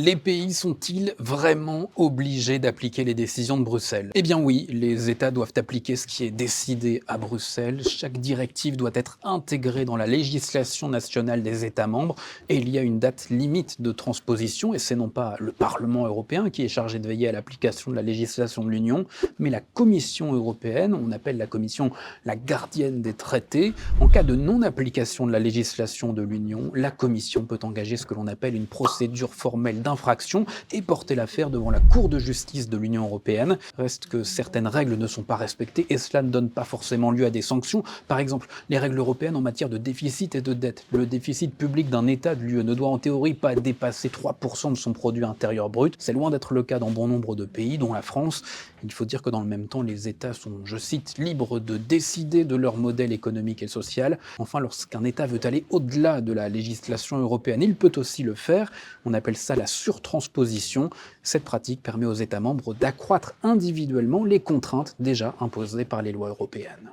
Les pays sont-ils vraiment obligés d'appliquer les décisions de Bruxelles? Eh bien oui, les États doivent appliquer ce qui est décidé à Bruxelles. Chaque directive doit être intégrée dans la législation nationale des États membres et il y a une date limite de transposition et c'est non pas le Parlement européen qui est chargé de veiller à l'application de la législation de l'Union, mais la Commission européenne. On appelle la Commission la gardienne des traités. En cas de non-application de la législation de l'Union, la Commission peut engager ce que l'on appelle une procédure formelle d'infraction et porter l'affaire devant la Cour de justice de l'Union européenne. Reste que certaines règles ne sont pas respectées et cela ne donne pas forcément lieu à des sanctions. Par exemple, les règles européennes en matière de déficit et de dette. Le déficit public d'un État de l'UE ne doit en théorie pas dépasser 3% de son produit intérieur brut. C'est loin d'être le cas dans bon nombre de pays, dont la France. Il faut dire que dans le même temps, les États sont, je cite, libres de décider de leur modèle économique et social. Enfin, lorsqu'un État veut aller au-delà de la législation européenne, il peut aussi le faire. On appelle ça la surtransposition. Cette pratique permet aux États membres d'accroître individuellement les contraintes déjà imposées par les lois européennes.